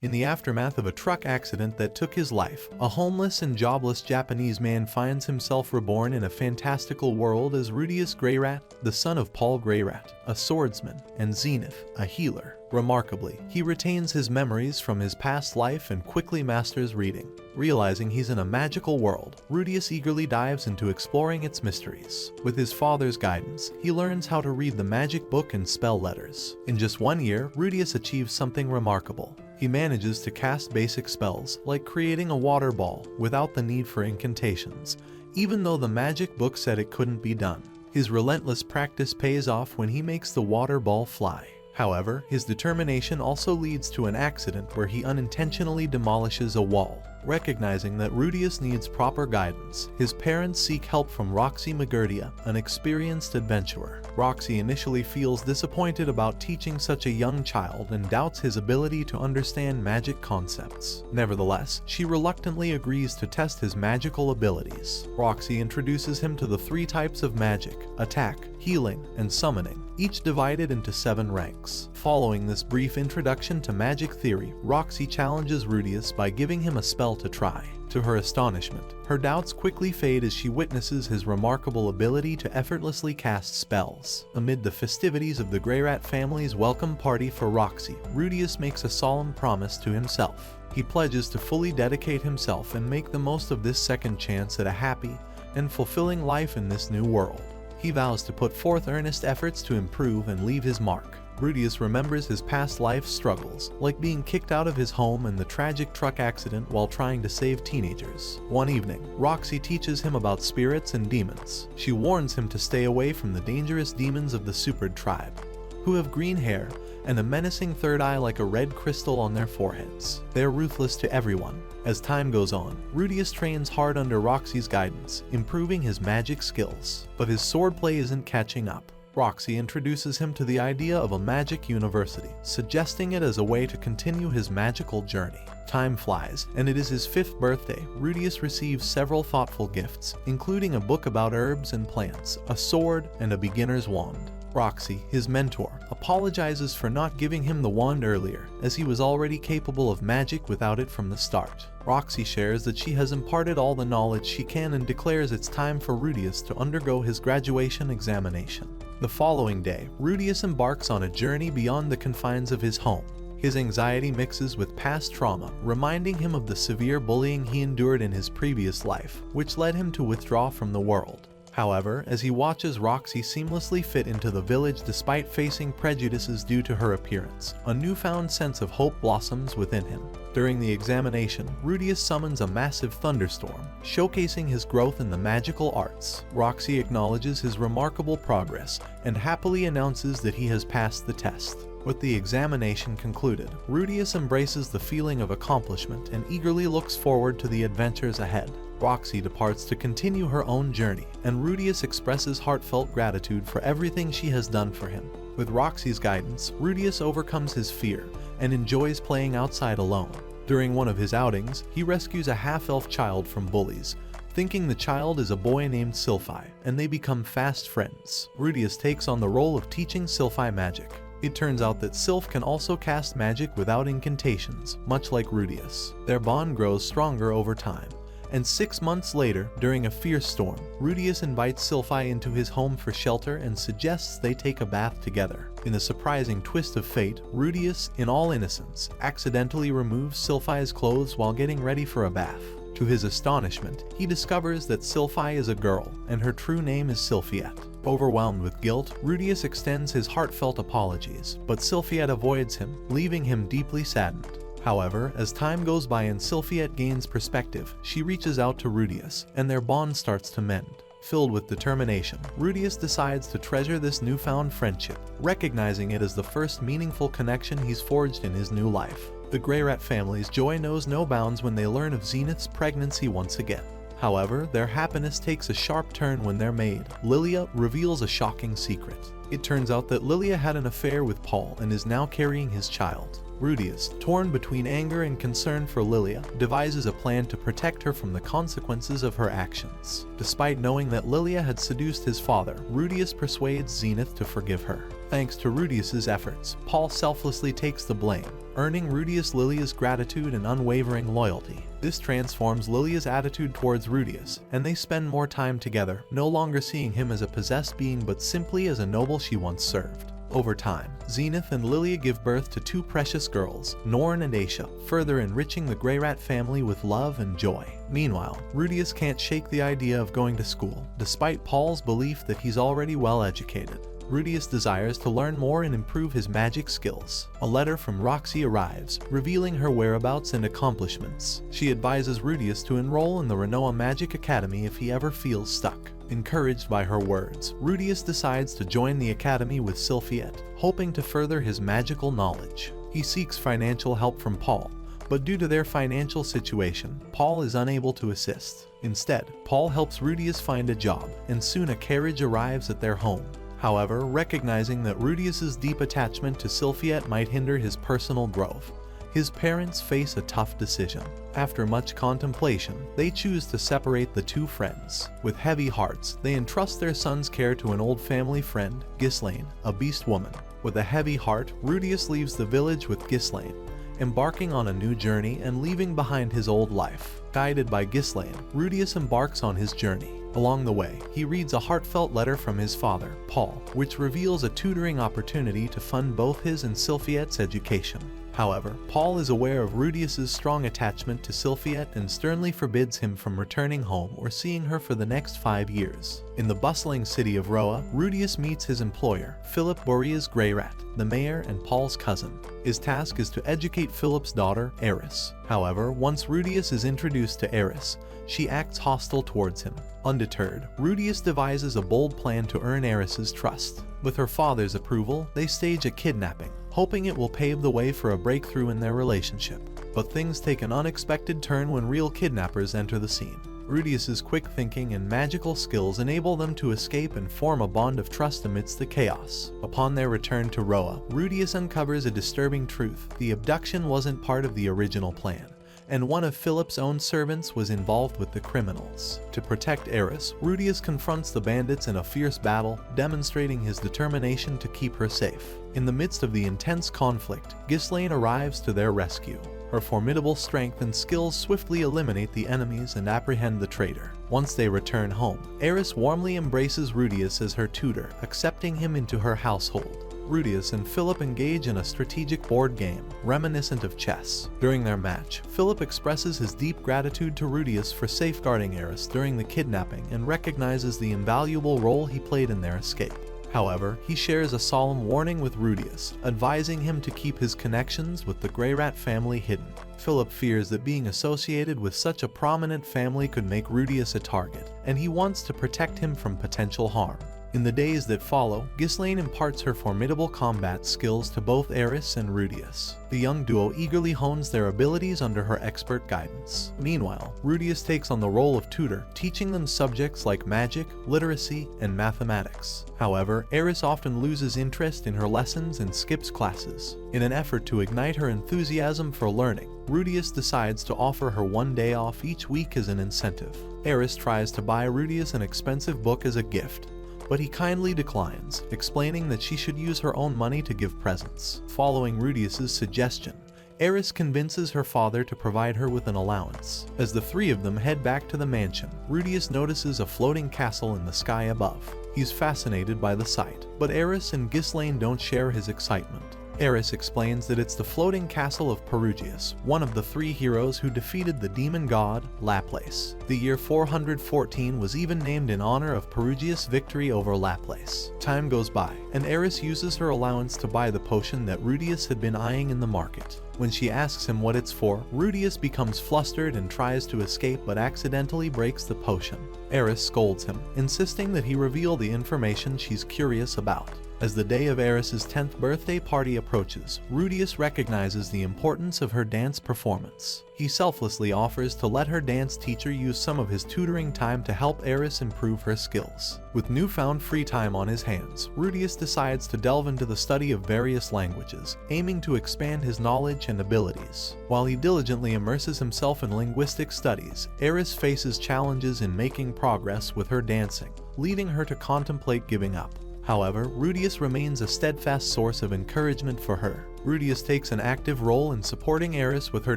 In the aftermath of a truck accident that took his life, a homeless and jobless Japanese man finds himself reborn in a fantastical world as Rudius Greyrat, the son of Paul Greyrat, a swordsman, and Zenith, a healer. Remarkably, he retains his memories from his past life and quickly masters reading. Realizing he's in a magical world, Rudius eagerly dives into exploring its mysteries. With his father's guidance, he learns how to read the magic book and spell letters. In just 1 year, Rudius achieves something remarkable. He manages to cast basic spells, like creating a water ball, without the need for incantations, even though the magic book said it couldn't be done. His relentless practice pays off when he makes the water ball fly. However, his determination also leads to an accident where he unintentionally demolishes a wall. Recognizing that Rudius needs proper guidance, his parents seek help from Roxy Magurdia, an experienced adventurer. Roxy initially feels disappointed about teaching such a young child and doubts his ability to understand magic concepts. Nevertheless, she reluctantly agrees to test his magical abilities. Roxy introduces him to the 3 types of magic: attack, healing, and summoning, each divided into 7 ranks. Following this brief introduction to magic theory, Roxy challenges Rudius by giving him a spell to try. To her astonishment, her doubts quickly fade as she witnesses his remarkable ability to effortlessly cast spells. Amid the festivities of the Greyrat family's welcome party for Roxy, Rudius makes a solemn promise to himself. He pledges to fully dedicate himself and make the most of this second chance at a happy and fulfilling life in this new world. He vows to put forth earnest efforts to improve and leave his mark. Rudius remembers his past life struggles, like being kicked out of his home and the tragic truck accident while trying to save teenagers. One evening, Roxy teaches him about spirits and demons. She warns him to stay away from the dangerous demons of the Superd tribe, who have green hair and a menacing third eye like a red crystal on their foreheads. They are ruthless to everyone. As time goes on, Rudius trains hard under Roxy's guidance, improving his magic skills. But his swordplay isn't catching up. Roxy introduces him to the idea of a magic university, suggesting it as a way to continue his magical journey. Time flies, and it is his 5th birthday. Rudius receives several thoughtful gifts, including a book about herbs and plants, a sword, and a beginner's wand. Roxy, his mentor, apologizes for not giving him the wand earlier, as he was already capable of magic without it from the start. Roxy shares that she has imparted all the knowledge she can and declares it's time for Rudius to undergo his graduation examination. The following day, Rudius embarks on a journey beyond the confines of his home. His anxiety mixes with past trauma, reminding him of the severe bullying he endured in his previous life, which led him to withdraw from the world. However, as he watches Roxy seamlessly fit into the village despite facing prejudices due to her appearance, a newfound sense of hope blossoms within him. During the examination, Rudius summons a massive thunderstorm, showcasing his growth in the magical arts. Roxy acknowledges his remarkable progress and happily announces that he has passed the test. With the examination concluded, Rudius embraces the feeling of accomplishment and eagerly looks forward to the adventures ahead. Roxy departs to continue her own journey, and Rudius expresses heartfelt gratitude for everything she has done for him. With Roxy's guidance, Rudius overcomes his fear and enjoys playing outside alone. During one of his outings, he rescues a half-elf child from bullies, thinking the child is a boy named Sylphi, and they become fast friends. Rudius takes on the role of teaching Sylphi magic. It turns out that Sylph can also cast magic without incantations, much like Rudius. Their bond grows stronger over time. And 6 months later, during a fierce storm, Rudius invites Sylphi into his home for shelter and suggests they take a bath together. In a surprising twist of fate, Rudius, in all innocence, accidentally removes Sylphi's clothes while getting ready for a bath. To his astonishment, he discovers that Sylphi is a girl, and her true name is Sylphiette. Overwhelmed with guilt, Rudius extends his heartfelt apologies, but Sylphiette avoids him, leaving him deeply saddened. However, as time goes by and Sylphiette gains perspective, she reaches out to Rudius, and their bond starts to mend. Filled with determination, Rudius decides to treasure this newfound friendship, recognizing it as the first meaningful connection he's forged in his new life. The Greyrat family's joy knows no bounds when they learn of Zenith's pregnancy once again. However, their happiness takes a sharp turn when their maid, Lilia, reveals a shocking secret. It turns out that Lilia had an affair with Paul and is now carrying his child. Rudius, torn between anger and concern for Lilia, devises a plan to protect her from the consequences of her actions. Despite knowing that Lilia had seduced his father, Rudius persuades Zenith to forgive her. Thanks to Rudius's efforts, Paul selflessly takes the blame, earning Rudius Lilia's gratitude and unwavering loyalty. This transforms Lilia's attitude towards Rudius, and they spend more time together, no longer seeing him as a possessed being but simply as a noble she once served. Over time, Zenith and Lilia give birth to two precious girls, Norn and Aisha, further enriching the Greyrat family with love and joy. Meanwhile, Rudius can't shake the idea of going to school, despite Paul's belief that he's already well educated. Rudius desires to learn more and improve his magic skills. A letter from Roxy arrives, revealing her whereabouts and accomplishments. She advises Rudius to enroll in the Renoa Magic Academy if he ever feels stuck. Encouraged by her words, Rudius decides to join the academy with Sylphiette, hoping to further his magical knowledge. He seeks financial help from Paul, but due to their financial situation, Paul is unable to assist. Instead, Paul helps Rudius find a job, and soon a carriage arrives at their home. However, recognizing that Rudius's deep attachment to Sylphiette might hinder his personal growth, his parents face a tough decision. After much contemplation, they choose to separate the two friends. With heavy hearts, they entrust their son's care to an old family friend, Ghislaine, a beast woman. With a heavy heart, Rudius leaves the village with Ghislaine, embarking on a new journey and leaving behind his old life. Guided by Ghislaine, Rudius embarks on his journey. Along the way, he reads a heartfelt letter from his father, Paul, which reveals a tutoring opportunity to fund both his and Sylphiette's education. However, Paul is aware of Rudius's strong attachment to Sylphiette and sternly forbids him from returning home or seeing her for the next 5 years. In the bustling city of Roa, Rudius meets his employer, Philip Boreas Greyrat, the mayor and Paul's cousin. His task is to educate Philip's daughter, Eris. However, once Rudius is introduced to Eris, she acts hostile towards him. Undeterred, Rudius devises a bold plan to earn Eris's trust. With her father's approval, they stage a kidnapping, hoping it will pave the way for a breakthrough in their relationship. But things take an unexpected turn when real kidnappers enter the scene. Rudius's quick thinking and magical skills enable them to escape and form a bond of trust amidst the chaos. Upon their return to Roa, Rudius uncovers a disturbing truth. The abduction wasn't part of the original plan, and one of Philip's own servants was involved with the criminals. To protect Eris, Rudius confronts the bandits in a fierce battle, demonstrating his determination to keep her safe. In the midst of the intense conflict, Ghislaine arrives to their rescue. Her formidable strength and skills swiftly eliminate the enemies and apprehend the traitor. Once they return home, Eris warmly embraces Rudius as her tutor, accepting him into her household. Rudius and Philip engage in a strategic board game, reminiscent of chess. During their match, Philip expresses his deep gratitude to Rudius for safeguarding Eris during the kidnapping and recognizes the invaluable role he played in their escape. However, he shares a solemn warning with Rudius, advising him to keep his connections with the Greyrat family hidden. Philip fears that being associated with such a prominent family could make Rudius a target, and he wants to protect him from potential harm. In the days that follow, Ghislaine imparts her formidable combat skills to both Eris and Rudius. The young duo eagerly hones their abilities under her expert guidance. Meanwhile, Rudius takes on the role of tutor, teaching them subjects like magic, literacy, and mathematics. However, Eris often loses interest in her lessons and skips classes. In an effort to ignite her enthusiasm for learning, Rudius decides to offer her one day off each week as an incentive. Eris tries to buy Rudius an expensive book as a gift, but he kindly declines, explaining that she should use her own money to give presents. Following Rudius's suggestion, Eris convinces her father to provide her with an allowance. As the three of them head back to the mansion, Rudius notices a floating castle in the sky above. He's fascinated by the sight, but Eris and Ghislaine don't share his excitement. Eris explains that it's the floating castle of Perugius, one of the three heroes who defeated the demon god, Laplace. The year 414 was even named in honor of Perugius' victory over Laplace. Time goes by, and Eris uses her allowance to buy the potion that Rudius had been eyeing in the market. When she asks him what it's for, Rudius becomes flustered and tries to escape but accidentally breaks the potion. Eris scolds him, insisting that he reveal the information she's curious about. As the day of Eris's 10th birthday party approaches, Rudius recognizes the importance of her dance performance. He selflessly offers to let her dance teacher use some of his tutoring time to help Eris improve her skills. With newfound free time on his hands, Rudius decides to delve into the study of various languages, aiming to expand his knowledge and abilities. While he diligently immerses himself in linguistic studies, Eris faces challenges in making progress with her dancing, leading her to contemplate giving up. However, Rudius remains a steadfast source of encouragement for her. Rudius takes an active role in supporting Eris with her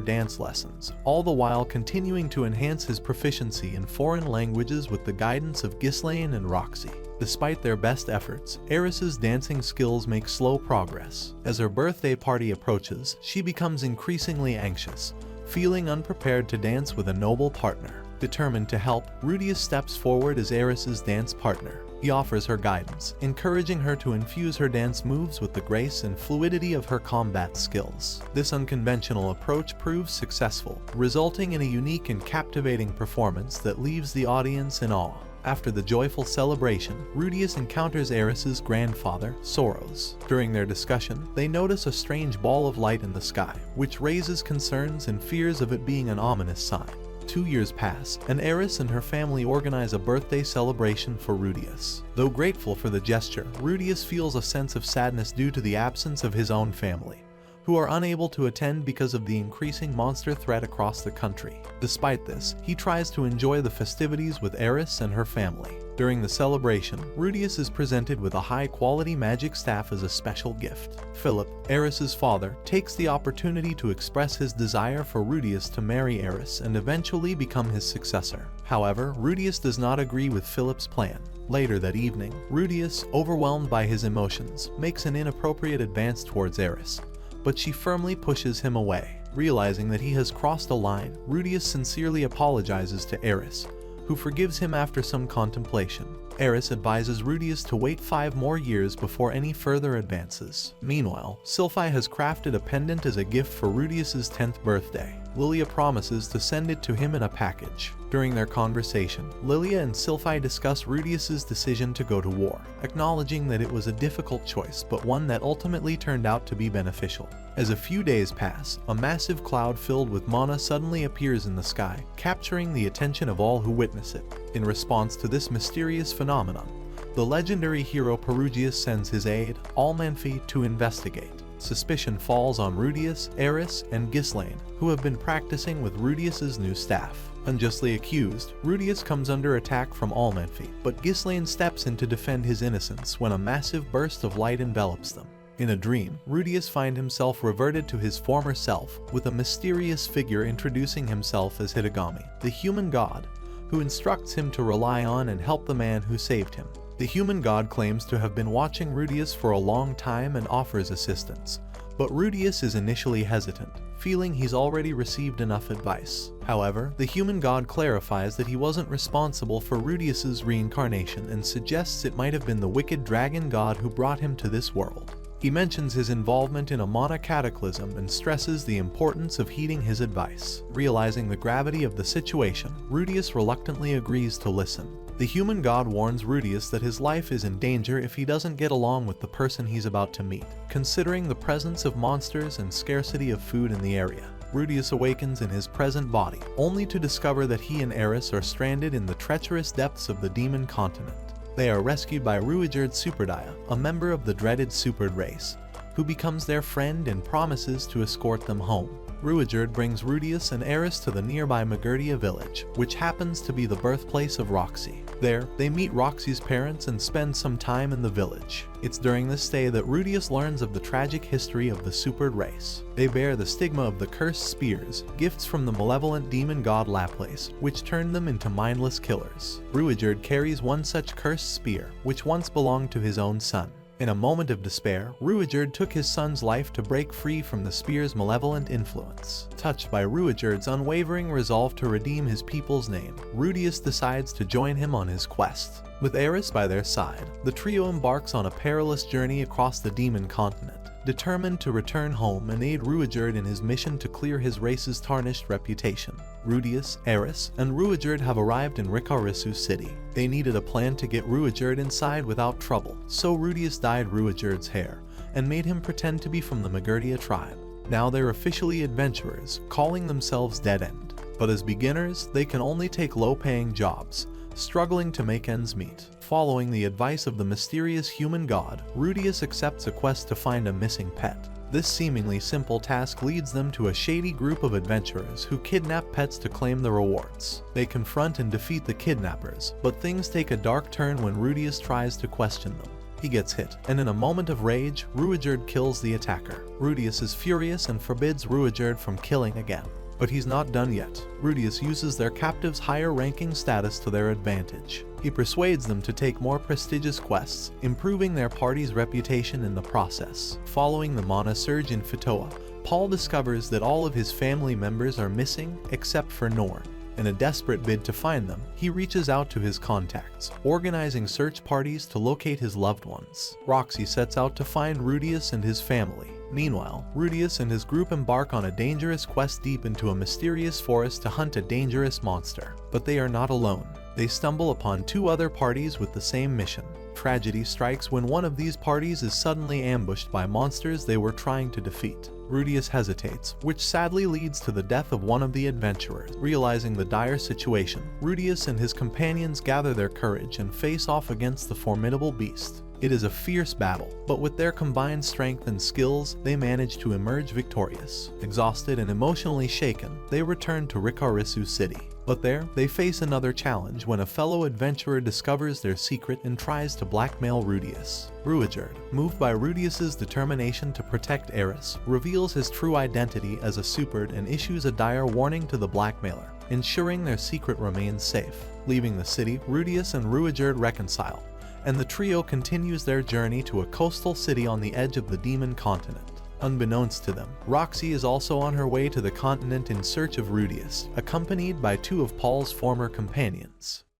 dance lessons, all the while continuing to enhance his proficiency in foreign languages with the guidance of Ghislaine and Roxy. Despite their best efforts, Eris's dancing skills make slow progress. As her birthday party approaches, she becomes increasingly anxious, feeling unprepared to dance with a noble partner. Determined to help, Rudius steps forward as Eris's dance partner. He offers her guidance, encouraging her to infuse her dance moves with the grace and fluidity of her combat skills. This unconventional approach proves successful, resulting in a unique and captivating performance that leaves the audience in awe. After the joyful celebration, Rudius encounters Eris's grandfather, Soros. During their discussion, they notice a strange ball of light in the sky, which raises concerns and fears of it being an ominous sign. 2 years pass, and Eris and her family organize a birthday celebration for Rudius. Though grateful for the gesture, Rudius feels a sense of sadness due to the absence of his own family, who are unable to attend because of the increasing monster threat across the country. Despite this, he tries to enjoy the festivities with Eris and her family. During the celebration, Rudius is presented with a high-quality magic staff as a special gift. Philip, Eris's father, takes the opportunity to express his desire for Rudius to marry Eris and eventually become his successor. However, Rudius does not agree with Philip's plan. Later that evening, Rudius, overwhelmed by his emotions, makes an inappropriate advance towards Eris, but she firmly pushes him away. Realizing that he has crossed a line, Rudius sincerely apologizes to Eris, who forgives him after some contemplation. Eris advises Rudius to wait 5 more years before any further advances. Meanwhile, Sylphie has crafted a pendant as a gift for Rudius's 10th birthday. Lilia promises to send it to him in a package. During their conversation, Lilia and Sylphie discuss Rudius's decision to go to war, acknowledging that it was a difficult choice but one that ultimately turned out to be beneficial. As a few days pass, a massive cloud filled with mana suddenly appears in the sky, capturing the attention of all who witness it. In response to this mysterious phenomenon, the legendary hero Perugius sends his aide, Almanfi, to investigate. Suspicion falls on Rudius, Eris, and Ghislaine, who have been practicing with Rudius's new staff. Unjustly accused, Rudius comes under attack from Almanfi, but Ghislaine steps in to defend his innocence when a massive burst of light envelops them. In a dream, Rudius finds himself reverted to his former self, with a mysterious figure introducing himself as Hitagami, the human god, who instructs him to rely on and help the man who saved him. The human god claims to have been watching Rudius for a long time and offers assistance, but Rudius is initially hesitant, feeling he's already received enough advice. However, the human god clarifies that he wasn't responsible for Rudius's reincarnation and suggests it might have been the wicked dragon god who brought him to this world. He mentions his involvement in a mana cataclysm and stresses the importance of heeding his advice. Realizing the gravity of the situation, Rudius reluctantly agrees to listen. The human god warns Rudius that his life is in danger if he doesn't get along with the person he's about to meet, considering the presence of monsters and scarcity of food in the area. Rudius awakens in his present body, only to discover that he and Eris are stranded in the treacherous depths of the demon continent. They are rescued by Ruijerd Superdaya, a member of the dreaded Supered race, who becomes their friend and promises to escort them home. Ruijerd brings Rudius and Eris to the nearby Magurdia village, which happens to be the birthplace of Roxy. There, they meet Roxy's parents and spend some time in the village. It's during this stay that Rudius learns of the tragic history of the Supered race. They bear the stigma of the cursed spears, gifts from the malevolent demon god Laplace, which turned them into mindless killers. Ruijerd carries one such cursed spear, which once belonged to his own son. In a moment of despair, Ruijerd took his son's life to break free from the spear's malevolent influence. Touched by Ruijerd's unwavering resolve to redeem his people's name, Rudius decides to join him on his quest. With Eris by their side, the trio embarks on a perilous journey across the demon continent, determined to return home and aid Ruijerd in his mission to clear his race's tarnished reputation. Rudius, Eris, and Ruijerd have arrived in Rikarisu City. They needed a plan to get Ruijerd inside without trouble, so Rudius dyed Ruijerd's hair and made him pretend to be from the Magurdia tribe. Now they're officially adventurers, calling themselves Dead End. But as beginners, they can only take low-paying jobs, struggling to make ends meet. Following the advice of the mysterious human god, Rudius accepts a quest to find a missing pet. This seemingly simple task leads them to a shady group of adventurers who kidnap pets to claim the rewards. They confront and defeat the kidnappers, but things take a dark turn when Rudius tries to question them. He gets hit, and in a moment of rage, Ruijerd kills the attacker. Rudius is furious and forbids Ruijerd from killing again. But he's not done yet. Rudius uses their captive's higher ranking status to their advantage. He persuades them to take more prestigious quests, improving their party's reputation in the process. Following the mana surge in Fitoa, Paul discovers that all of his family members are missing except for Norn. In a desperate bid to find them, he reaches out to his contacts, organizing search parties to locate his loved ones. Roxy sets out to find Rudius and his family. Meanwhile, Rudius and his group embark on a dangerous quest deep into a mysterious forest to hunt a dangerous monster. But they are not alone. They stumble upon two other parties with the same mission. Tragedy strikes when one of these parties is suddenly ambushed by monsters they were trying to defeat. Rudius hesitates, which sadly leads to the death of one of the adventurers. Realizing the dire situation, Rudius and his companions gather their courage and face off against the formidable beast. It is a fierce battle, but with their combined strength and skills, they manage to emerge victorious. Exhausted and emotionally shaken, they return to Rikarisu City. But there, they face another challenge when a fellow adventurer discovers their secret and tries to blackmail Rudius. Ruijerd, moved by Rudius's determination to protect Eris, reveals his true identity as a Superd and issues a dire warning to the blackmailer, ensuring their secret remains safe. Leaving the city, Rudius and Ruijerd reconcile, and the trio continues their journey to a coastal city on the edge of the Demon Continent. Unbeknownst to them, Roxy is also on her way to the continent in search of Rudius, accompanied by two of Paul's former companions.